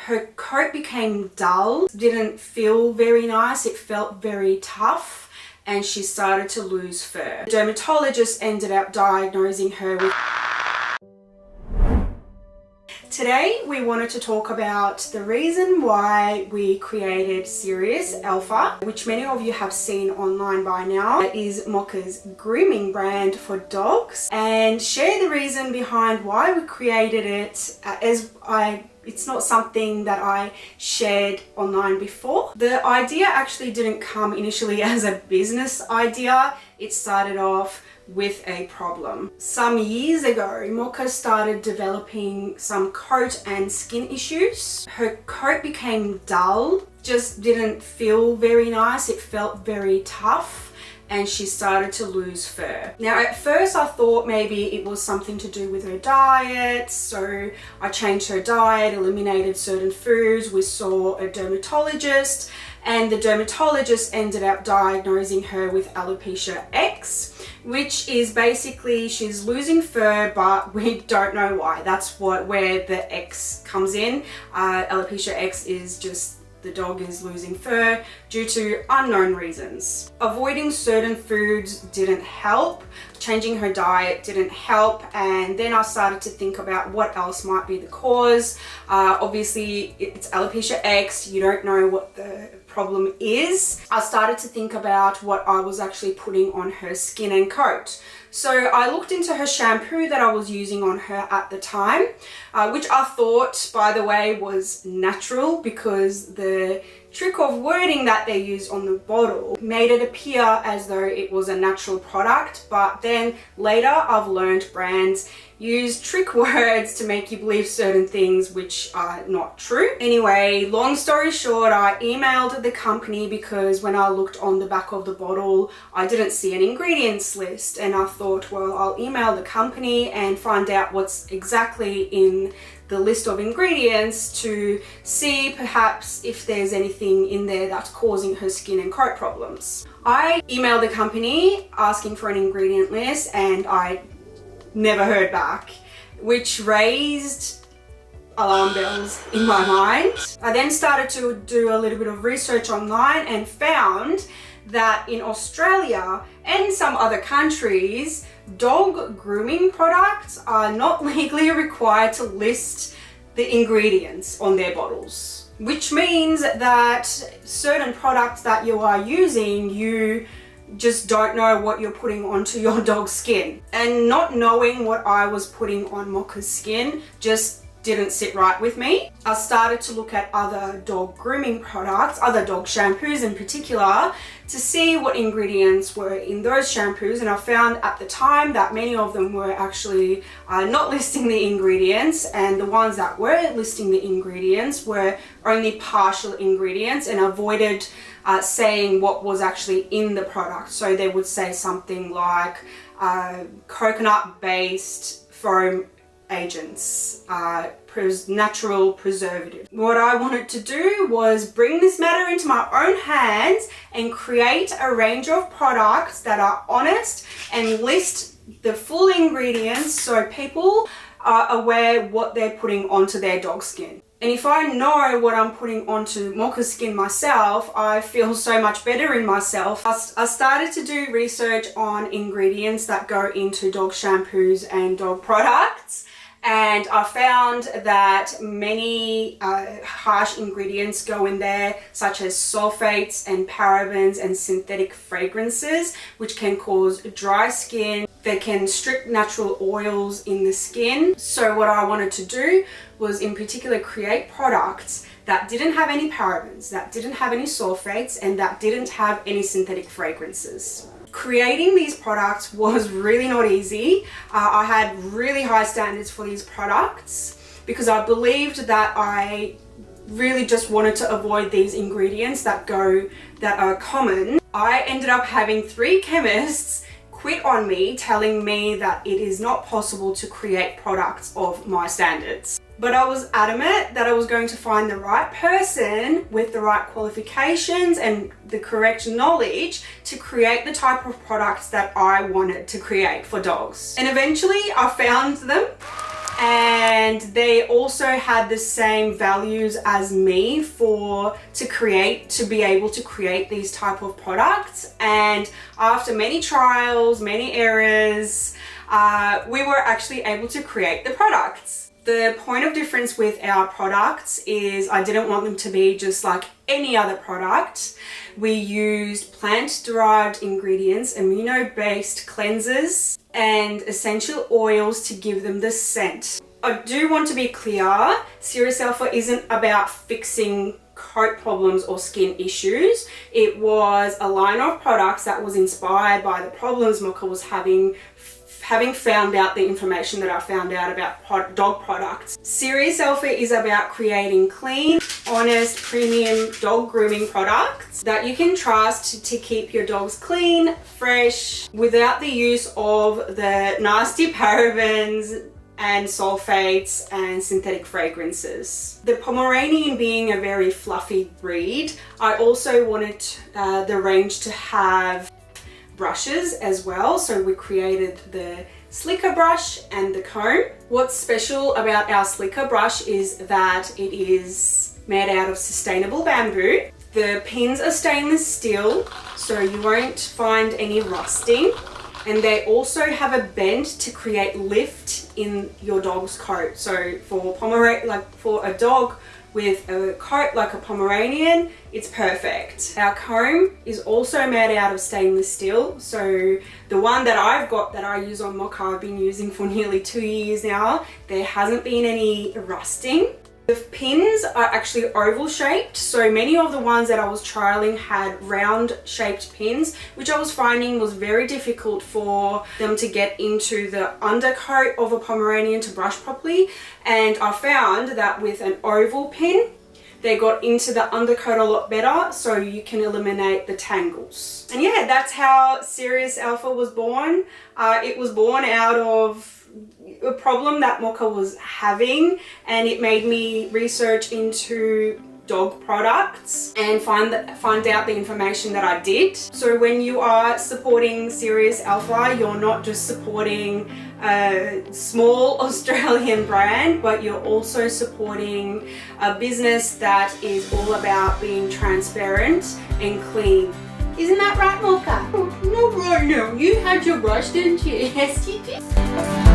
Her coat became dull, didn't feel very nice, it felt very tough, and she started to lose fur. The dermatologist ended up diagnosing her with... Today we wanted to talk about the reason why we created Sirius Alpha, which many of you have seen online by now. It is Mocha's grooming brand for dogs, and share the reason behind why we created it, it's not something that I shared online before. The idea actually didn't come initially as a business idea. It started off with a problem. Some years ago, Mocha started developing some coat and skin issues. Her coat became dull, just didn't feel very nice, it felt very tough, and she started to lose fur. Now at first I thought maybe it was something to do with her diet, so I changed her diet, eliminated certain foods. We saw a dermatologist, and the dermatologist ended up diagnosing her with alopecia X, which is basically she's losing fur, but we don't know why. That's where the X comes in. Alopecia X is just the dog is losing fur due to unknown reasons. Avoiding certain foods didn't help. Changing her diet didn't help, and then I started to think about what else might be the cause. Obviously it's alopecia X, you don't know what the problem is. I started to think about what I was actually putting on her skin and coat. So I looked into her shampoo that I was using on her at the time, which I thought, by the way, was natural, because the trick of wording that they used on the bottle made it appear as though it was a natural product. But then later I've learned brands use trick words to make you believe certain things which are not true. Anyway, long story short, I emailed the company because when I looked on the back of the bottle, I didn't see an ingredients list, and I thought, well, I'll email the company and find out what's exactly in the list of ingredients to see perhaps if there's anything in there that's causing her skin and coat problems. I emailed the company asking for an ingredient list, and I never heard back, which raised alarm bells in my mind. I then started to do a little bit of research online and found that in Australia and some other countries, dog grooming products are not legally required to list the ingredients on their bottles, which means that certain products that you are using, you just don't know what you're putting onto your dog's skin. And not knowing what I was putting on Mocha's skin just didn't sit right with me. I started to look at other dog grooming products, other dog shampoos in particular, to see what ingredients were in those shampoos, and I found at the time that many of them were actually not listing the ingredients, and the ones that were listing the ingredients were only partial ingredients and avoided saying what was actually in the product. So they would say something like coconut-based foam agents, natural preservative. What I wanted to do was bring this matter into my own hands and create a range of products that are honest and list the full ingredients so people are aware what they're putting onto their dog's skin. And if I know what I'm putting onto Mocha's skin myself, I feel so much better in myself. I started to do research on ingredients that go into dog shampoos and dog products, and I found that many harsh ingredients go in there, such as sulfates and parabens and synthetic fragrances, which can cause dry skin. They can strip natural oils in the skin. So what I wanted to do was in particular create products that didn't have any parabens, that didn't have any sulfates, and that didn't have any synthetic fragrances. Creating these products was really not easy. I had really high standards for these products because I believed that I really just wanted to avoid these ingredients that are common. I ended up having 3 chemists quit on me, telling me that it is not possible to create products of my standards. But I was adamant that I was going to find the right person with the right qualifications and the correct knowledge to create the type of products that I wanted to create for dogs. And eventually I found them. and they also had the same values as me to be able to create these type of products. And after many trials, many errors, we were actually able to create the products. The point of difference with our products is I didn't want them to be just like any other product. We used plant-derived ingredients, amino-based cleansers, and essential oils to give them the scent. I do want to be clear, Sirius Alpha isn't about fixing coat problems or skin issues. It was a line of products that was inspired by the problems Mocha was having found out the information that I found out about dog products. Sirius Alpha is about creating clean, honest, premium dog grooming products that you can trust to keep your dogs clean, fresh, without the use of the nasty parabens and sulfates and synthetic fragrances. The Pomeranian being a very fluffy breed, I also wanted the range to have brushes as well, so we created the slicker brush and the comb. What's special about our slicker brush is that it is made out of sustainable bamboo. The pins are stainless steel, so you won't find any rusting, and they also have a bend to create lift in your dog's coat. So for a dog with a coat like a Pomeranian, it's perfect. Our comb is also made out of stainless steel. So the one that I've got that I use on Mocha, I've been using for nearly 2 years now. There hasn't been any rusting. The pins are actually oval shaped, so many of the ones that I was trialing had round shaped pins, which I was finding was very difficult for them to get into the undercoat of a Pomeranian to brush properly. And I found that with an oval pin, they got into the undercoat a lot better, so you can eliminate the tangles. And yeah, that's how Sirius Alpha was born. It was born out of a problem that Mocha was having, and it made me research into dog products and find out the information that I did. So when you are supporting Sirius Alpha, you're not just supporting a small Australian brand, but you're also supporting a business that is all about being transparent and clean. Isn't that right, Mocha? No, right now. You had your brush, didn't you? Yes, you did.